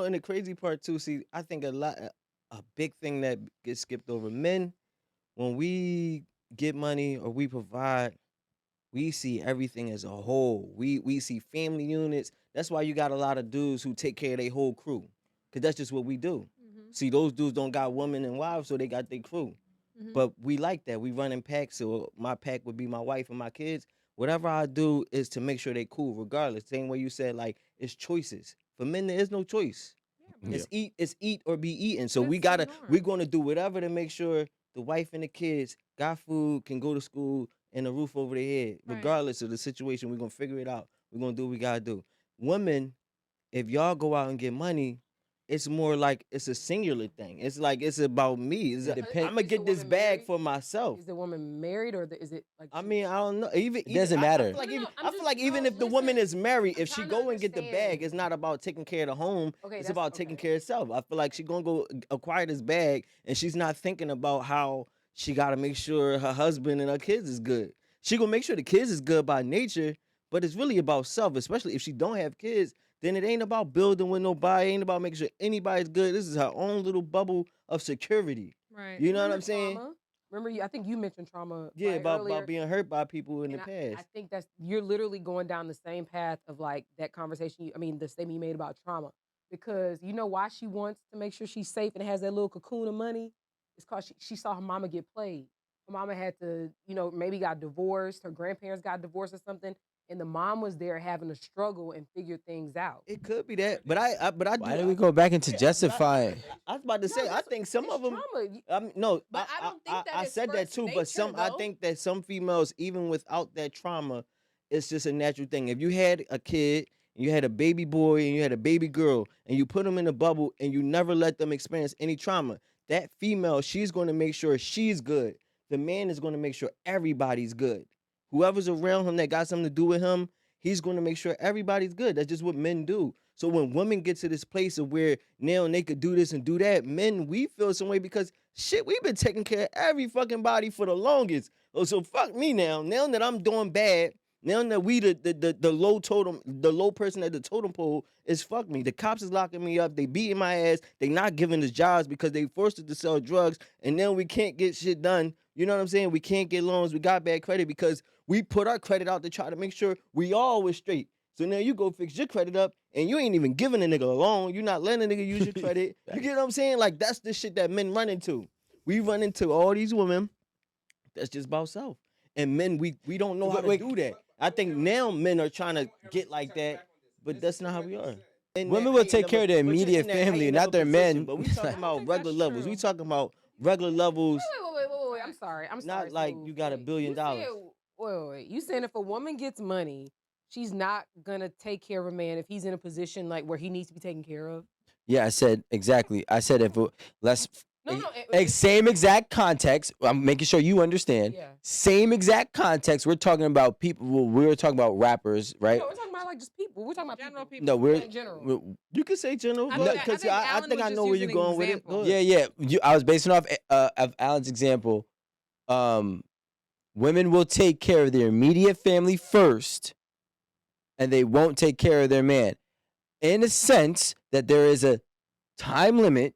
And the crazy part too, see, I think a big thing that gets skipped over. Men, when we get money or we provide, we see everything as a whole. We see family units. That's why you got a lot of dudes who take care of their whole crew, cause that's just what we do. Hmm. See, those dudes don't got women and wives, so they got their crew. Hmm. But we like that. We run in packs. So my pack would be my wife and my kids. Whatever I do is to make sure they cool, regardless. Same way you said, like it's choices. For men, there is no choice. Yeah, but Yeah. It's eat or be eaten. So that's we the gotta we're norm. gonna do whatever to make sure the wife and the kids got food, can go to school, and a roof over their head, Right. regardless of the situation. We're gonna figure it out. We're gonna do what we gotta do. Women, if y'all go out and get money, it's more like it's a singular thing. It's like it's about me. It I'm depends. gonna Is the get this woman bag married? for myself. Is the woman married or is it like I she? mean, I don't know. It doesn't matter. No, no, no. I I'm feel just like even no. if the woman Listen, is married, I'm if she trying to go and get the bag, understand. it's not about taking care of the home. Okay, It's that's about taking okay. care of herself. I feel like she gonna go acquire this bag, and she's not thinking about how she gotta make sure her husband and her kids is good. She gonna make sure the kids is good by nature, but it's really about self. Especially if she don't have kids, then it ain't about building with nobody. It ain't about making sure anybody's good. This is her own little bubble of security. Right. You know what Remember I'm saying? trauma? Remember you? I think you mentioned trauma Yeah, right about earlier. being hurt by people in the And I past. think that's you're literally going down the same path of like that conversation. I mean, the statement you made about trauma, because you know why she wants to make sure she's safe and has that little cocoon of money. It's because she saw her mama get played. Her mama had to, maybe got divorced. Her grandparents got divorced or something, and the mom was there having to struggle and figure things out. It could be that, but I Why do. did we go back into Yeah, but justifying? I was about to No, say, I that's think some it's of them. trauma. No, But I don't think that I it's said that first too. But nature I though. think that some females, even without that trauma, it's just a natural thing. If you had a kid, and you had a baby boy, and you had a baby girl, and you put them in a bubble, and you never let them experience any trauma, that female, she's going to make sure she's good. The man is going to make sure everybody's good. Whoever's around him that got something to do with him, he's going to make sure everybody's good. That's just what men do. So when women get to this place of where now they could do this and do that, men, we feel some way because shit, we've been taking care of every fucking body for the longest. Oh, so fuck me now. Now that I'm doing bad, now that we the low totem, the low person at the totem pole is fuck me. The cops is locking me up. They beating my ass. They not giving us jobs because they forced us to sell drugs, and then we can't get shit done. You know what I'm saying? We can't get loans. We got bad credit because we put our credit out to try to make sure we all was straight. So now you go fix your credit up, and you ain't even giving a nigga a loan. You not letting a nigga use your credit. You get what I'm saying? Like that's the shit that men run into. We run into all these women that's just about self. And men, we don't know how to Wait, do that. I think now men are trying to get like that, but that's not how we are. In that women will height take care of their but you're immediate in that family, height of not a their position. men. But we I talking don't about think regular that's levels. We true. talking about regular levels, Wait. I'm sorry. I'm sorry. not like Smooth. you got $1 billion. You said, wait. You saying if a woman gets money, she's not gonna take care of a man if he's in a position like where he needs to be taken care of? Yeah, I said exactly. I said if let's No, no. same exact context. I'm making sure you understand. Yeah. Same exact context. We're talking about people. Well, we were talking about rappers, right? No, we're talking about like just people. We're talking about General people. people. No, we're In general. You can say general, I but think- I because think I Alan think was I just know where you're using an going with it. example. Go ahead. yeah. I was basing off of Alan's example. Women will take care of their immediate family first, and they won't take care of their man. In a sense that there is a time limit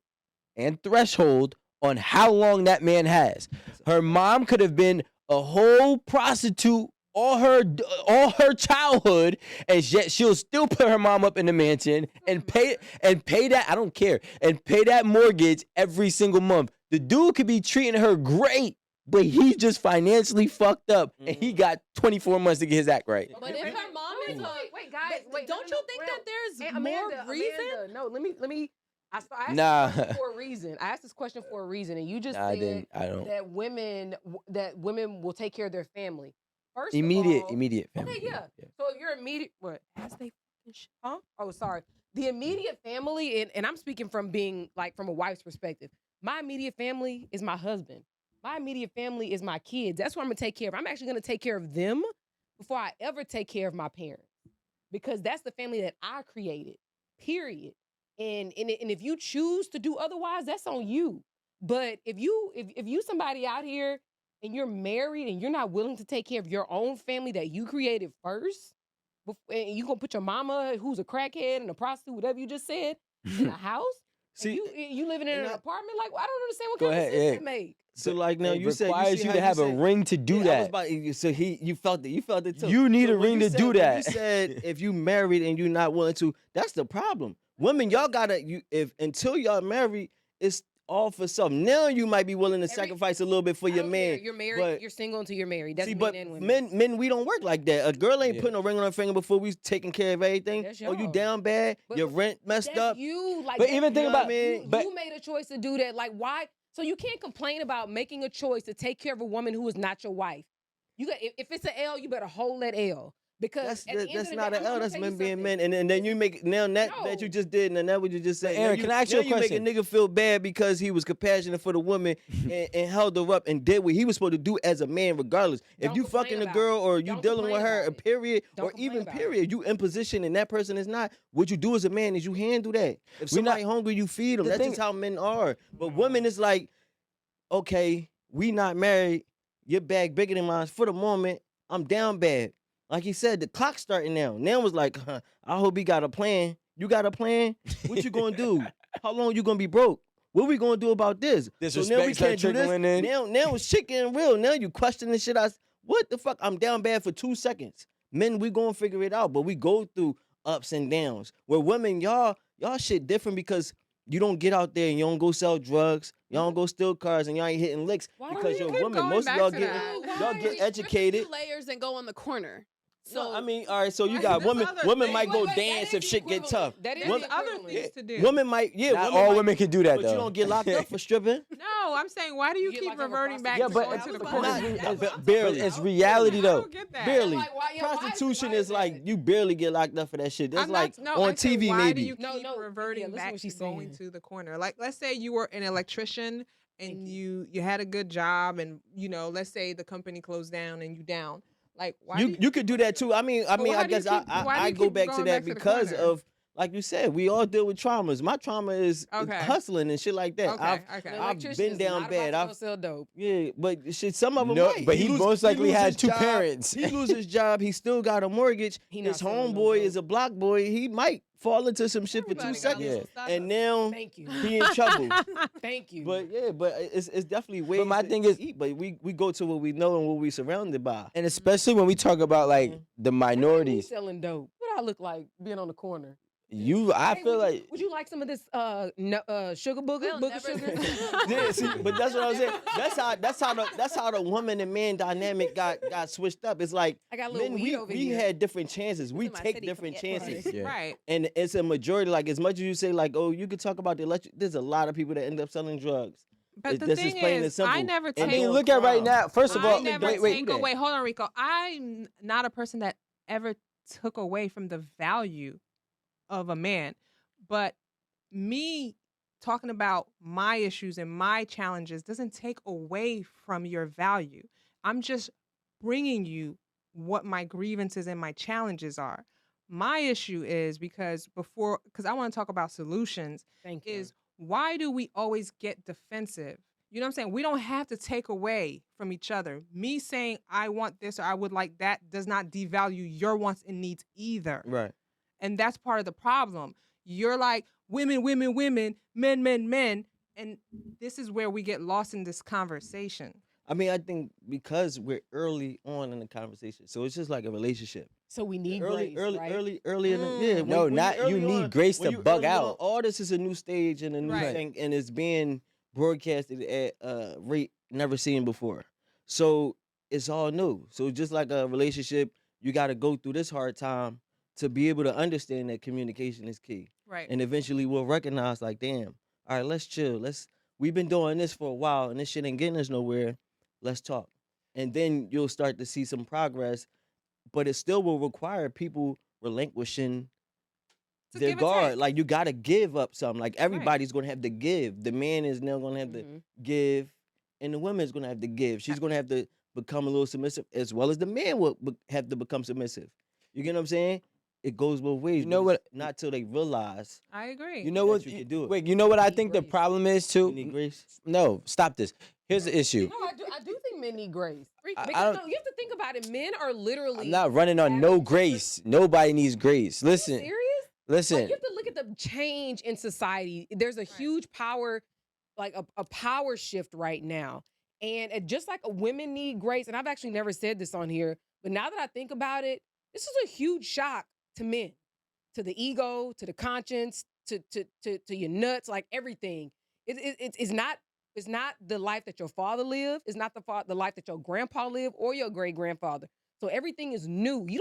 and threshold on how long that man has. Her mom could have been a whole prostitute all her childhood, and yet she'll still put her mom up in the mansion and pay that. I don't care, and pay that mortgage every single month. The dude could be treating her great, but he's just financially fucked up, and he got 24 months to get his act right. But if her mom is Wait, guys, wait. don't you think that there's Hey, more reason? Amanda, no, let me. I asked Nah. this question for a reason. I asked this question for a reason, and you just Nah, I said didn't. I don't. that women will take care of their family. First Immediate of all, family. Okay, yeah. So if you're immediate, what? As they fucking huh? Oh, sorry. The immediate family, and I'm speaking from being like from a wife's perspective. My immediate family is my husband. My immediate family is my kids. That's what I'm gonna take care of. I'm actually gonna take care of them before I ever take care of my parents, because that's the family that I created. Period. And if you choose to do otherwise, that's on you. But if you somebody out here and you're married and you're not willing to take care of your own family that you created first, and you gonna put your mama who's a crackhead and a prostitute, whatever you just said, in a house. See, You living in and an I- apartment? Like, I don't understand what Go kind ahead, of sense yeah. that make. so like now It you said requires see you how to have a said- ring to do Yeah, I was that. about, so you felt it. You felt it too. You need So a when ring you to said- do when that. You said if you married and you're not willing to, that's the problem. Women, y'all gotta if until y'all married, it's all for something. Now you might be willing to sacrifice a little bit for I your don't care. man. You're married. but- You're single until you're married. That's See, men but and women. men, we don't work like that. A girl ain't Yeah. putting a ring on her finger before we taking care of everything. That's Oh, you y'all. down bad? But- Your rent messed That's up. you. Like, But that's even think you. about- you, but- you made a choice to do that. Like, why? So you can't complain about making a choice to take care of a woman who is not your wife. You got if it's an L, you better hold that L because That's at the end that's of the not day, an I'm L. gonna That's tell you men being something. men. And then you make now that you No. just did, and that what you just said. Aaron, now can I ask you a now question? You make a nigga feel bad because he was compassionate for the woman and held her up and did what he was supposed to do as a man, regardless. If Don't you complain fucking a about girl it. or you Don't dealing with complain her, about a it. period, Don't or complain even about it. period, you in position and that person is not. What you do as a man is you handle that. If We not- somebody hungry, you feed them. The That's thing- just how men are. But women is like, okay, we not married. Your bag bigger than mine. For the moment, I'm down bad. Like he said, the clock's starting now. Now was like, I hope he got a plan. You got a plan? What you gonna do? How long you gonna be broke? What we gonna do about this? So now we Disrespect start can't do this. trickling in. Now it's shit getting real. Now you questioning shit. What the fuck? I'm down bad for 2 seconds. Men, we gonna figure it out, but we go through ups and downs. Where women, y'all shit different because you don't get out there and you don't go sell drugs. Y'all don't go steal cars and y'all ain't hitting licks Why do because you you're keep a woman. going Most of back y'all to get that? y'all get educated. Layers and go on the corner. So So I mean, all right. So you Right, got there's women. other Women things. might go Wait, that dance is if the shit get tough. equivalent. That is There's the other equivalent. things to do. Women might, Not women all might- women can do that but though. you don't get locked up for stripping. No, I'm saying, why do you You get keep locked up for reverting back Yeah, to but going it's to the not- corner? barely. But it's reality I though. don't get that. Barely. Like, why is Prostitution that? is like you barely get locked up for that shit. That's I'm like not, no, on I said, TV why maybe. do you keep No, reverting yeah, listen back what to she's going saying. to the corner? Like, let's say you were an electrician and And you had a good job, and let's say the company closed down and you down. Like, why You could do that too. I mean, why I do you guess keep- why do I you go keep back to going that back to the because corner? of like you said, we all deal with traumas. My trauma is Okay. hustling and shit like that. Okay, I've okay. I've been down bad. I've sell dope. Yeah, but shit, some of them No, might. but he most likely lose had his two job. parents. He lose his job. He still got a mortgage. He His not selling no homeboy dope. is a block boy. He might fall into some shit for everybody 2 got seconds, little stuff. and now Thank you. he in trouble. Thank you. But yeah, but it's definitely ways. my to thing is- eat, but we go to what we know and what we surrounded by. And especially when we talk about like the What minorities, selling dope. What I look like being on the corner. I Hey, feel would you- like would you like some of this sugar booger? They'll Book of never- sugar? Yeah, see, but that's what I'm saying. That's how the woman and man dynamic got switched up. It's like I got a little men, weed over we here. had different chances. We in my take city, different forget chances. Yeah. Right. And it's a majority, like as much as you say, like, oh, you could talk about the electric, there's a lot of people that end up selling drugs. But the This is thing plain and is, simple. I never And take. I mean, don't look at right crime. now. First of I all, never wait, take wait. away. Hold on, Rico. I'm not a person that ever took away from the value of a man, but me talking about my issues and my challenges doesn't take away from your value. I'm just bringing you what my grievances and my challenges are. My issue is because I want to talk about solutions, Thank you. is why do we always get defensive? You know what I'm saying? We don't have to take away from each other. Me saying I want this or I would like that does not devalue your wants and needs either. Right. And that's part of the problem. You're like women, women, women, men, men, men. And this is where we get lost in this conversation. I mean, I think because we're early on in the conversation, so it's just like a relationship. So we need Early, grace, right? early in the yeah. No, when not early you need on- grace when to you bug early on, out. all this is a new stage and a new Right. thing, and it's being broadcasted at a rate never seen before. So it's all new. So just like a relationship, you got to go through this hard time to be able to understand that communication is key, Right. and eventually we'll recognize like, damn, all right, let's chill. We've been doing this for a while, and this shit ain't getting us nowhere. Let's talk, and then you'll start to see some progress. But it still will require people relinquishing To their give and guard. take. Like you gotta give up something. Like everybody's gonna have to give. The man is now gonna have to Mhm. give, and the woman's gonna have to give. She's gonna have to become a little submissive, as well as the man will have to become submissive. You get what I'm saying? It goes both ways. You know but what- it's not till they realize I agree. You know that what? you can do it. Wait, you know what I Need think the grace. problem is you too? need grace. No, stop this. Here's the issue. No, I do think men need grace. I Because don't- no, you have to think about it. Men are literally. I'm not running on no having- grace. Nobody needs grace. Are you Listen, serious? Listen, Like, you have to look at the change in society. There's a huge power, like a power shift right now. And just like women need grace, and I've actually never said this on here, but now that I think about it, this is a huge shock to men, to the ego, to the conscience, to your nuts, like everything. It's not the life that your father lived. It's not the life that your grandpa lived or your great grandfather. So everything is new. You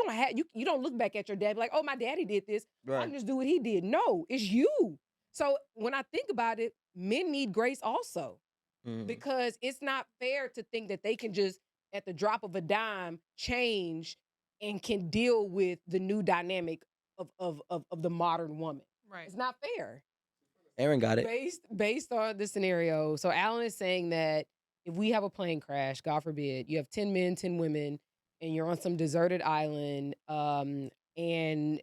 don't look back at your dad like, oh, my daddy did this. I Right. can just do what he did. No, it's you. So when I think about it, men need grace also, Mhm. because it's not fair to think that they can just at the drop of a dime change and can deal with the new dynamic of the modern woman. Right. It's not fair. Aaron got it. Based on the scenario. So Alan is saying that if we have a plane crash, God forbid, you have 10 men, 10 women, and you're on some deserted island, and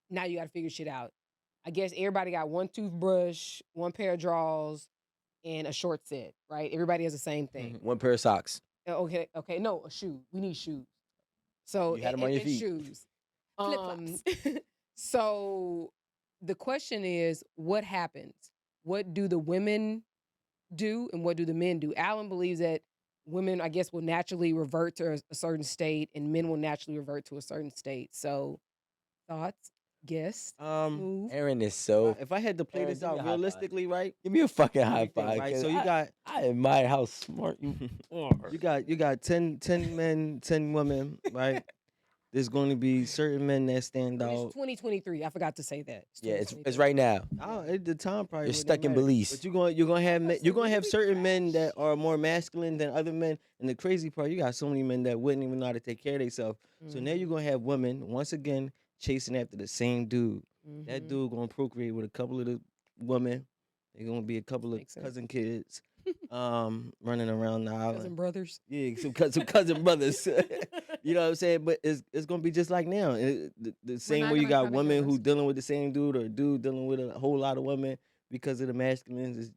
now you got to figure shit out. I guess everybody got one toothbrush, one pair of drawers, and a short set, right? Everybody has the same thing. One pair of socks. Okay, no, a shoe. We need shoes. So You had 'em on your and feet. shoes. Flip-flops. So the question is, what happens? What do the women do, and what do the men do? Alan believes that women, I guess, will naturally revert to a certain state, and men will naturally revert to a certain state. So, thoughts, guess, move. Aaron is so. If I had to play Aaron, this give me a out high five. realistically, right? Give me a fucking high Everything, five. right? 'cause So you got I admire how smart you are. you got 10 men, 10 women, right? There's going to be certain men that stand And out. it's 2023. I forgot to say that. Yeah, it's 2023. right now. The time probably You're wouldn't stuck in matter. Belize. But you're gonna have you're gonna have certain men that are more masculine than other men. And the crazy part, you got so many men that wouldn't even know how to take care of themselves. So now you're gonna have women once again chasing after the same dude. That Mhm. dude gonna procreate with a couple of the women. They're gonna be a couple of Makes sense. cousin kids, running around the island. Cousin brothers. Yeah, some cousin brothers. You know what I'm saying? But it's gonna be just like now. The same not way you gonna try got to get women who rescued. dealing with the same dude, or a dude dealing with a whole lot of women because of the masculines.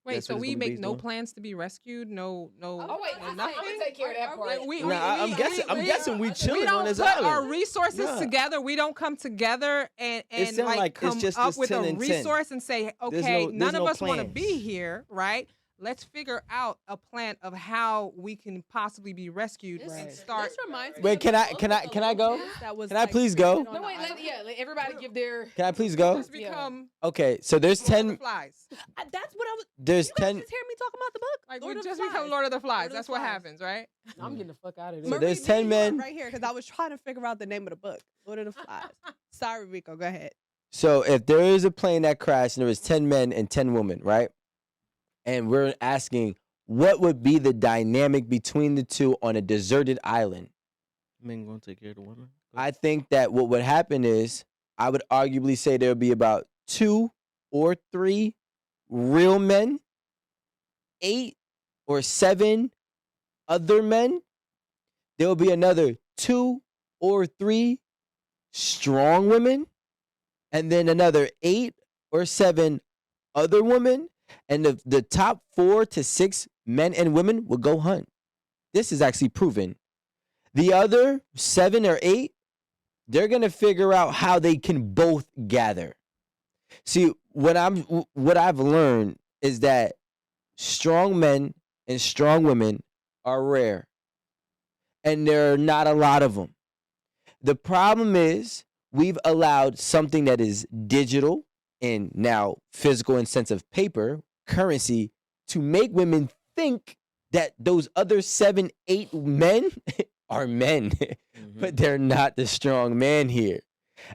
Wait, That's so what it's we gonna be make based no on. plans to be rescued? No, Oh, wait, no I'm nothing. gonna take care of that Are part. we- Nah, I'm guessing we we chilling on don't this put island. our resources Nah. together. We don't come together and sound like it's come just up this with 10 a and 10. resource and say, There's okay, no- none there's of no us want to plans. be here, right? Let's figure out a plan of how we can possibly be rescued This, and Right. start. this reminds me Wait, of can the I- book can with I- the can I little go? kids that was, Can I like, please go? written on No, the wait, island. let everybody give their. Can I please go? Just become Okay, so there's Lord of 10. the Flies. That's what I was. There's You guys 10. just hear me talking about the book? Like Lord we of the just Flies. become Lord of the Flies. Lord of That's the what Flies. happens, right? I'm getting the fuck out of So there. there's Marie, 10 me and you men. are right here because I was trying to figure out the name of the book. Lord of the Flies. Sorry, Rico. Go ahead. So if there is a plane that crashed and there was 10 men and 10 women, right? And we're asking what would be the dynamic between the two on a deserted island? Men gonna take care of the women. I think that what would happen is I would arguably say there would be about 2 or 3 real men, 8 or 7 other men. There will be another 2 or 3 strong women, and then another 8 or 7 other women, and the top 4 to 6 men and women will go hunt. This is actually proven. The other 7 or 8, they're gonna figure out how they can both gather. See, what I've learned is that strong men and strong women are rare, and there are not a lot of them. The problem is we've allowed something that is digital and now physical in sense of paper, currency, to make women think that those other 7, 8 men are men, but they're not the strong man here.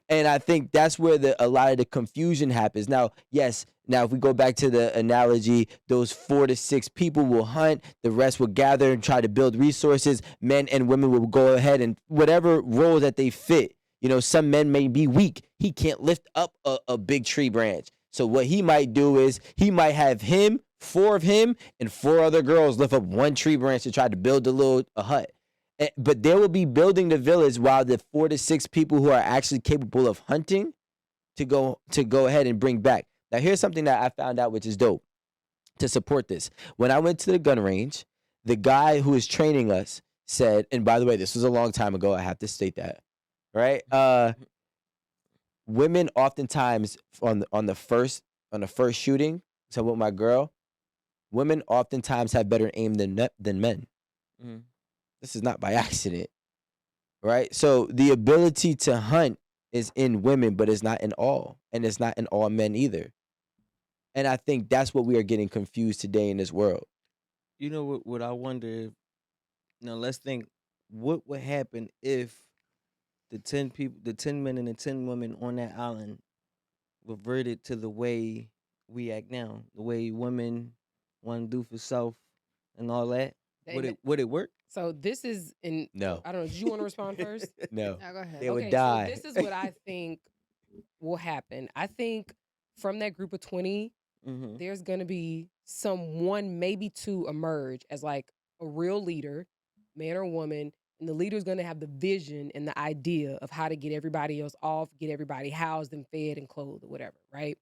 And I think that's where a lot of the confusion happens. Now, yes, now if we go back to the analogy, those 4 to 6 people will hunt, the rest will gather and try to build resources. Men and women will go ahead and whatever role that they fit. You know, some men may be weak. He can't lift up a big tree branch. So what he might do is he might have 4 of him, and 4 other girls lift up one tree branch to try to build a hut. But they will be building the village while the 4 to 6 people who are actually capable of hunting to go ahead and bring back. Now, here's something that I found out, which is dope to support this. When I went to the gun range, the guy who was training us said, and by the way, this was a long time ago. I have to state that, right? women oftentimes on the first shooting. So with my girl, women oftentimes have better aim than men. Mhm. This is not by accident, right? So the ability to hunt is in women, but it's not in all, and it's not in all men either. And I think that's what we are getting confused today in this world. You know what I wonder if, now let's think, what would happen if the 10 people, the 10 men and the 10 women on that island reverted to the way we act now, the way women want to do for self and all that? They- Would it work? So this is in. No. I don't know. Did you want to respond first? No, Now go ahead. they would Okay, die. So this is what I think will happen. I think from that group of 20, Mm-hmm. there's gonna be someone, maybe two, emerge as like a real leader, man or woman, and the leader's gonna have the vision and the idea of how to get everybody else off, get everybody housed and fed and clothed or whatever, right?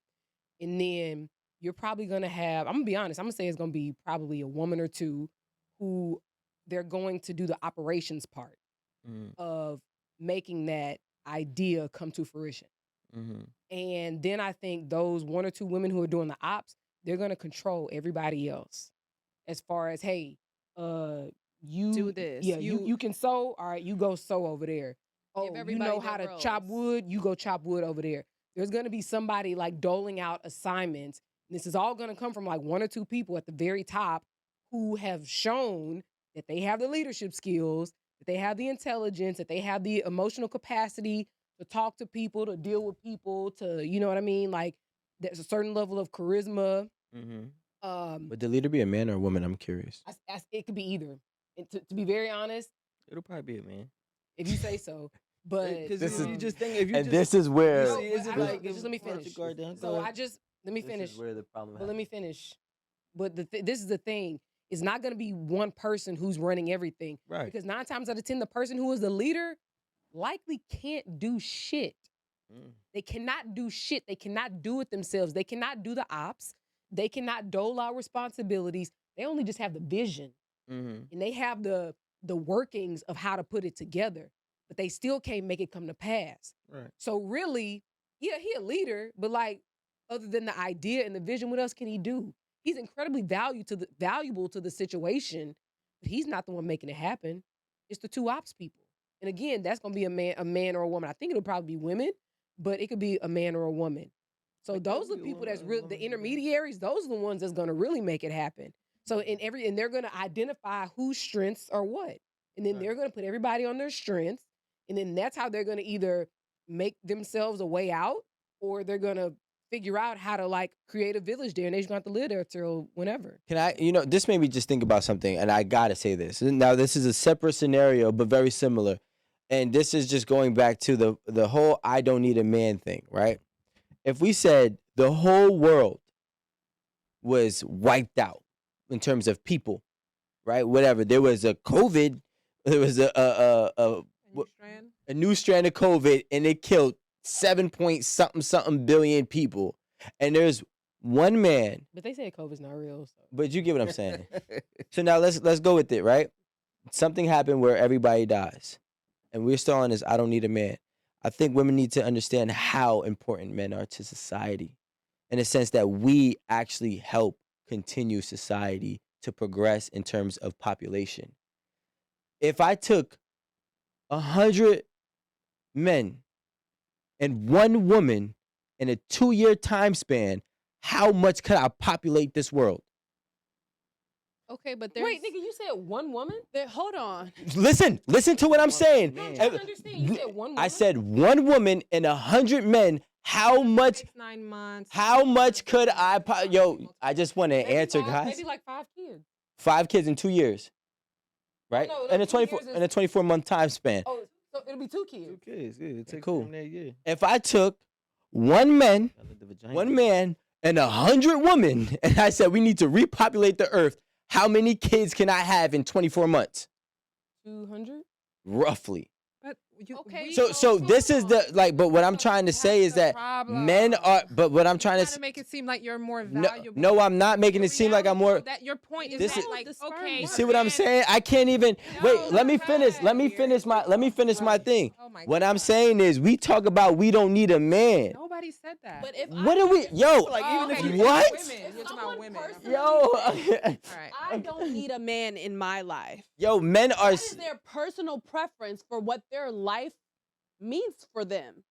And then you're probably gonna have, I'm gonna be honest, I'm gonna say it's gonna be probably a woman or two who they're going to do the operations part Mm-hmm. of making that idea come to fruition. Mm-hmm. And then I think those one or two women who are doing the ops, they're gonna control everybody else. As far as, hey, you Do this. Yeah, you can sew. All right, you go sew over there. Oh, you everybody know their how to chop roles. wood, you go chop wood over there. There's gonna be somebody like doling out assignments. This is all gonna come from like one or two people at the very top who have shown that they have the leadership skills, that they have the intelligence, that they have the emotional capacity to talk to people, to deal with people, to, you know what I mean? Like there's a certain level of charisma. Mm-hmm. Would the leader be a man or a woman? I'm curious. It could be either. And to be very honest, It'll probably be a man. if you say so. But Because This if is- you just think, if you And just, this is where No, see, is but it I like, don't- just let me if- why don't you finish. guard down? So Go I ahead. just let me this finish. is where the problem But let me happens. finish. But this is the thing. It's not going to be one person who's running everything. Right. Because 9 times out of 10, the person who is the leader likely can't do shit. Mm. They cannot do shit. They cannot do it themselves. They cannot do the ops. They cannot dole out responsibilities. They only just have the vision Mm-hmm. and they have the workings of how to put it together, but they still can't make it come to pass. Right. So really, yeah, he a leader, but like other than the idea and the vision, what else can he do? He's incredibly valuable to the situation, but he's not the one making it happen. It's the two ops people. And again, that's gonna be a man or a woman. I think it'll probably be women, but it could be a man or a woman. So It could those are be the a people woman that's or a real, woman, the yeah. intermediaries. Those are the ones that's gonna really make it happen. So and they're gonna identify whose strengths are what, and then Right. they're gonna put everybody on their strengths, and then that's how they're gonna either make themselves a way out, or they're gonna figure out how to like create a village there, and they're just gonna have to live there till whenever. Can I, this made me just think about something, and I gotta say this. Now, this is a separate scenario, but very similar. And this is just going back to the whole I don't need a man thing, right? If we said the whole world was wiped out in terms of people, right? Whatever. There was a COVID, there was A new strand. a new strand of COVID, and it killed 7 point something billion people. And there's one man, But they say COVID's not real. So. but you get what I'm saying. So now let's go with it, right? Something happened where everybody dies, and we're still on this I don't need a man. I think women need to understand how important men are to society, in the sense that we actually help continue society to progress in terms of population. If I took 100 men and one woman in a 2-year time span, how much could I populate this world? Okay, but there's Wait, nigga, you said one woman? hold on. Listen to what I'm saying. No, I'm Man. trying to understand. You said one woman. I said one woman and 100 men. How much? 6, 9 months. How much could I? Yo, I just want to Maybe answer, five- guys. Maybe like 5 kids. 5 kids in 2 years, right? no, in a 2 24 years is- in a 24-month time span. Oh, so it'll be 2 kids. 2 kids. Yeah, it takes cool. from that year. If I took one man, I let the vagina one man, and 100 women, and I said we need to repopulate the earth, how many kids can I have in 24 months? 200? Roughly. But Okay, So this is the like. But what I'm trying to say is that men are. But what I'm trying trying to to make it seem like you're more no, valuable. no, I'm not making The it seem like I'm reality more. of that your point is This that is- like The sperm okay. You work. see what I'm man- saying? I can't even wait. No, Let me finish. Let me right. finish my. Let me finish my Right. thing. Oh my What I'm God. saying is, we talk about we don't need a man. Nobody said that. But if What I, are we? Yo, Like, Oh, even if okay, you- you're talking what? about women. You're talking someone about women. personally- yo, All right. I don't need a man in my life. yo, men are. That is their personal preference for what their life means for them.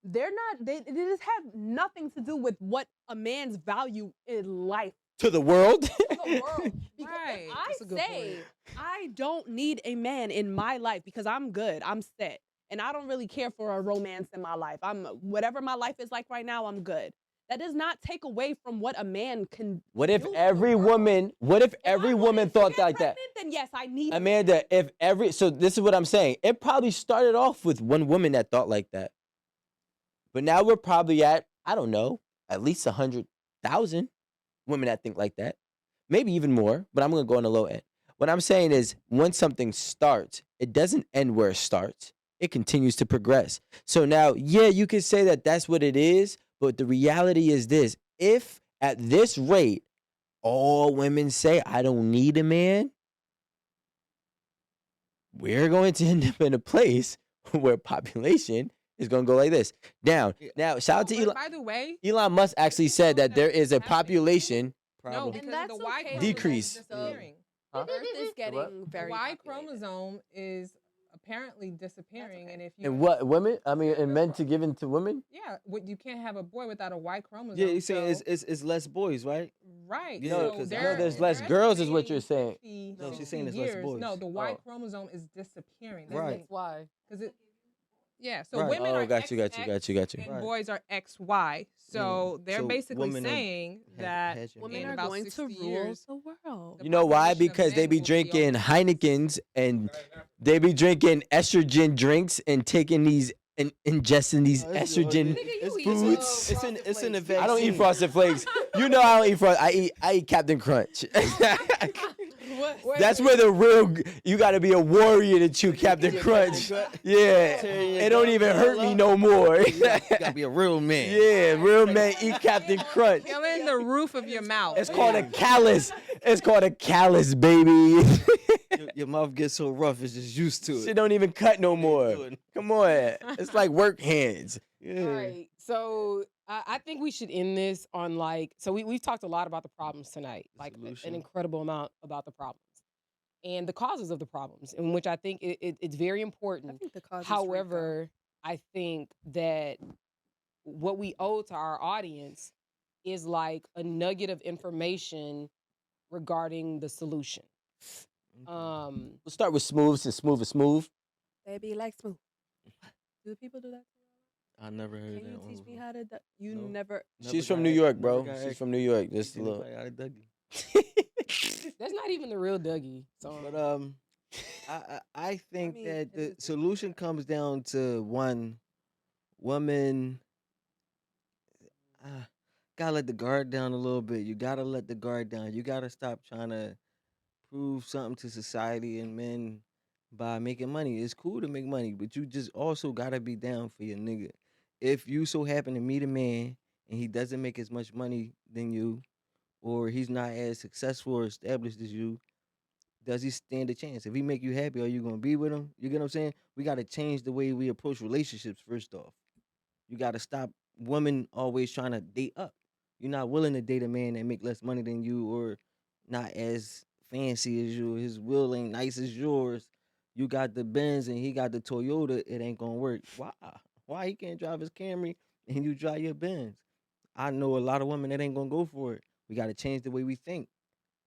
They're not. It just has nothing to do with what a man's value in life To the world. to the world. Because Right. if I That's a good say point. I don't need a man in my life because I'm good, I'm set, and I don't really care for a romance in my life. I'm whatever my life is like right now, I'm good. That does not take away from what a man can. What if do for the every world. woman? What if If I every wanted woman to thought get like that? pregnant, then yes, I need. a man. Amanda, if every so this is what I'm saying. It probably started off with one woman that thought like that, but now we're probably at I don't know at least 100,000 women that think like that, maybe even more. But I'm gonna go on the low end. What I'm saying is, once something starts, it doesn't end where it starts. It continues to progress. So now, yeah, you could say that that's what it is, but the reality is this: if at this rate, all women say I don't need a man, we're going to end up in a place where population is going to go like this down. Now, shout out to But Elon. by the way, Elon Musk actually said that there is a population. no, Probably. because And the that's Y okay. chromosome Decrease. is disappearing. Huh? Earth is getting what? The very Y populated. chromosome is apparently disappearing, and if you And what women? I mean, and men to give into women. yeah, you can't have a boy without a Y chromosome. Yeah, you're saying so- it's less boys, right? right. Yeah, so 'cause I they're- know there's less they're girls is what you're estimating saying. 50, No, she's 60 saying there's less years. boys. No, the Y Oh. chromosome is disappearing. Right. That's why. Because it. Yeah, so Right. women Oh, are got you, got you, XX got you, got you. and Right. boys are XY. So they're So basically women are saying Had- that had your Women in are about going to 60 rule years, the world. the You know why? population of Because they men be will be drinking over- Heinekens and they be drinking estrogen drinks and taking these and ingesting these No, it's- estrogen. Nigga, you it's eat, foods. Frosted It's in the Flakes. I don't eat vaccine. Frosted Flakes. You know I don't eat Frosted. I eat Captain Crunch. Wait, That's wait. where the real you got to be a warrior to chew Captain Captain Crunch. Crunch. Yeah, Tearing your it don't gums even hurt all me up. no more. You gotta be a real man. Yeah, real men eat Captain Crunch. Killing the roof of your mouth. It's called a callus. It's called a callus, baby. Your mouth gets so rough, it's just used to Shit it. don't even cut no more. Doing- Come on, it's like work hands. Yeah. All right. So I think we should end this on like, so we've talked a lot about the problems tonight, The like an solution. incredible amount about the problems and the causes of the problems, in which I think it's very I important. think the cause is However, I think that what we owe to our audience is like a nugget of information regarding the solution. Okay. We'll start with smooth since smooth is smooth. Baby, like smooth. Do people do that? I never heard Can that you one teach me before. how to? You No. never. She's Never from got New it- York, never bro. got She's it. from New York. Just a Anybody little. out of Dougie. That's not even the real Dougie song. But I think mean, that it the is- solution comes down to one woman. Gotta let the guard down a little bit. You gotta let the guard down. You gotta stop trying to prove something to society and men by making money. It's cool to make money, but you just also gotta be down for your nigga. If you so happen to meet a man and he doesn't make as much money than you, or he's not as successful or established as you, does he stand a chance? If he make you happy, are you gonna be with him? You get what I'm saying? We gotta change the way we approach relationships first off. You gotta stop women always trying to date up. You're not willing to date a man that make less money than you or not as fancy as you. His will ain't nice as yours. You got the Benz and he got the Toyota. It ain't gonna work. Why? Why he can't drive his Camry and you drive your Benz? I know a lot of women that ain't gonna go for it. We gotta change the way we think.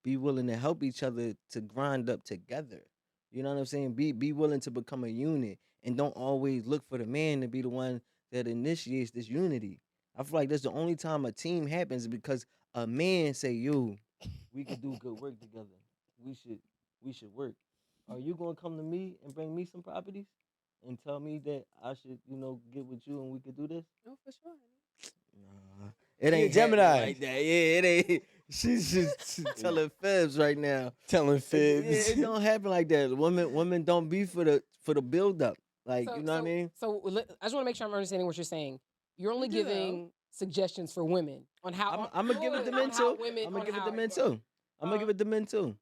Be willing to help each other to grind up together. You know what I'm saying? Be willing to become a unit and don't always look for the man to be the one that initiates this unity. I feel like that's the only time a team happens is because a man say, "Yo, we could do good work together. We should work." Are you gonna come to me and bring me some properties and tell me that I should, get with you and we could do this? No, for sure. Nah, it She a ain't Gemini. happening like that. Yeah, it ain't. She's just telling fibs right now. Telling It fibs. don't happen like that. Women don't be for the build up. Like, you know what I mean? So I just want to make sure I'm understanding what you're saying. You're only do, though. giving suggestions for women on how. I'm gonna give it to men too. I'm gonna give it to men too. I'm gonna give it to men too.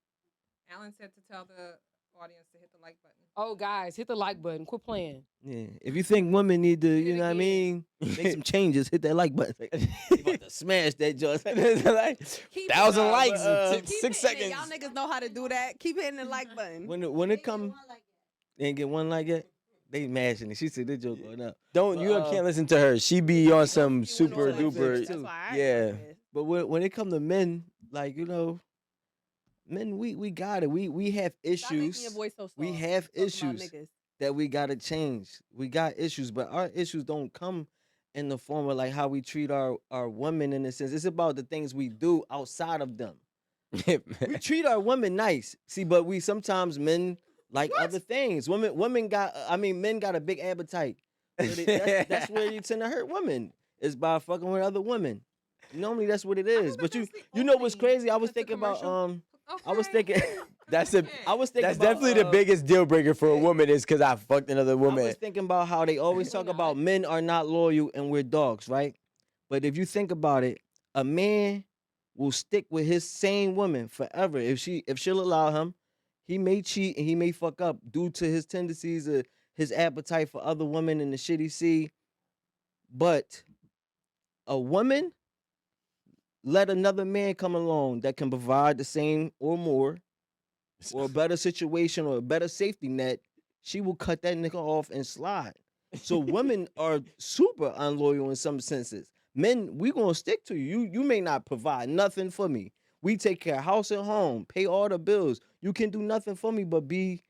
Alan said to tell the audience to hit the like button. Oh, guys, hit the like button. Quit playing. Yeah. If you think women need to, Hit you it know what I again. mean, make some changes, hit that like button. You about to smash that joint. Like, Keep 1,000 Nah, likes but, in Keep 6 hitting it. seconds. Y'all niggas know how to do that. Keep hitting the like button. when it come, they ain't get one like it. They mashing it. She said this joke going up. Don't you But, can't listen to her. She be on some You super wanna do duper. it. That's why I yeah. ain't with. But when it come to men, like, you know, men, we got it. We have Stop making issues. your voice so soft. We have Talking about issues niggas. that we gotta change. We got issues, but our issues don't come in the form of like how we treat our women in a sense. It's about the things we do outside of them. We treat our women nice. See, but we sometimes men like other things. Men got a big appetite. So that's where you tend to hurt women. Is by fucking with other women. Normally that's what it is. But you know what's crazy? I was thinking about I was thinking That's a. I was thinking That's about, definitely the biggest deal breaker for a woman is because I fucked another I woman. was thinking about how they always talk about men are not loyal and we're dogs, right? But if you think about it, a man will stick with his same woman forever. If she'll allow him, he may cheat and he may fuck up due to his tendencies, his appetite for other women and the shit he see. But a woman let another man come along that can provide the same or more, or a better situation or a better safety net, she will cut that nigga off and slide. So women are super unloyal in some senses. Men, we gonna stick to you. You may not provide nothing for me. We take care of house and home, pay all the bills. You can do nothing for me but be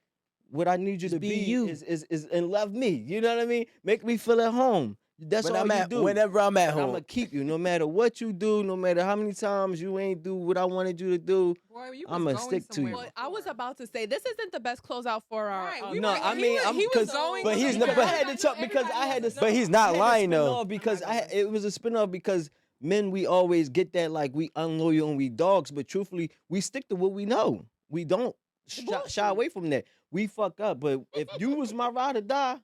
what I need you to be be. you. Is and love me. You know what I mean? Make me feel at home. That's all you do. Whenever I'm at And I'm home. gonna keep you, no matter what you do, no matter how many times you ain't do what I wanted you to do. Boy, you I'ma was going stick to you. somewhere Well, I was before. about to say this isn't the best closeout for our. Right, our we No, were- I he mean, was- I'm he was because going but he's somewhere. not- I had to talk because I had to. But he's not I had to lying, spin though. off because it was a spin off because men, we always get that like we unloyal and we dogs, but truthfully we stick to what we know. We don't shy away from that. We fuck up, but if you was my ride or die,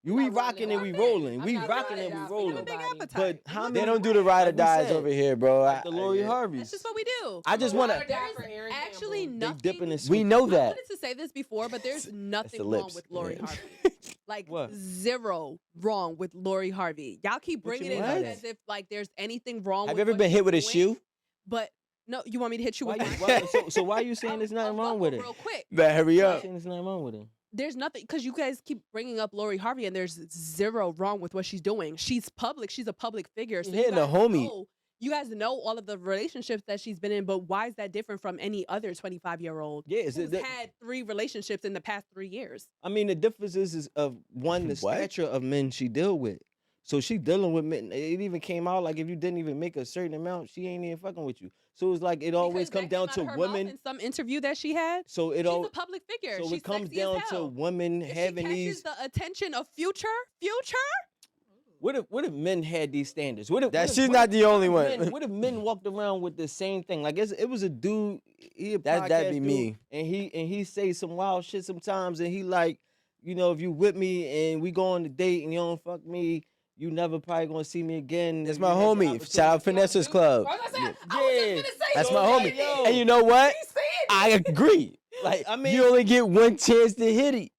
we not riding rocking and we it. rolling. I'm We not rocking riding and we it. rolling. You have a big But appetite. how They many- don't do the ride or like we dies said, over here, bro. like the Lori Harveys. That's just what we do. I just I'm a want ride or to. die There's for Aaron actually Campbell. They nothing. dipping in We know I that. wanted to say this before, but there's nothing the wrong lips. with Lori Yeah. Harvey. Like What? zero wrong with Lori Harvey. Y'all keep What you bringing it mean up by as that? if like there's anything wrong. Have with you ever what been she's hit with a doing. shoe? But no, you want me to hit you Why with you, one? so why you saying there's nothing wrong with it? Real quick. Man, hurry Why you up. saying there's nothing wrong with it? There's nothing because you guys keep bringing up Lori Harvey and there's zero wrong with what she's doing. She's public. She's a public figure. So You're hitting a homie. You guys know all of the relationships that she's been in, but why is that different from any other 25-year-old Yeah, is who's it? had 3 relationships in the past 3 years? I mean, the difference is of one, the What? stature of men she deal with. So she dealing with men. It even came out like if you didn't even make a certain amount, she ain't even fucking with you. So it's like it always Because comes that down came to out of her mouth women. in some interview that she had. So it She's all. a public figure. So She's it comes sexy as down to hell. women If having she these. catches the attention of Future, What if men had these standards? What if That what if- she's what not if- the only what if one. men- What if men walked around with the same thing? Like it was a dude. He a That'd podcast be dude, me. And he say some wild shit sometimes, and he like, you know, if you with me and we go on a date and you don't fuck me, you never probably gonna see me again. That's If my you had the homie. opportunity. Shout out Finesse's Club. I was gonna say, Yeah. I was just gonna say That's that. my Like, homie. yo. And you know what? He's saying I agree. Like, I mean- you only get one chance to hit it.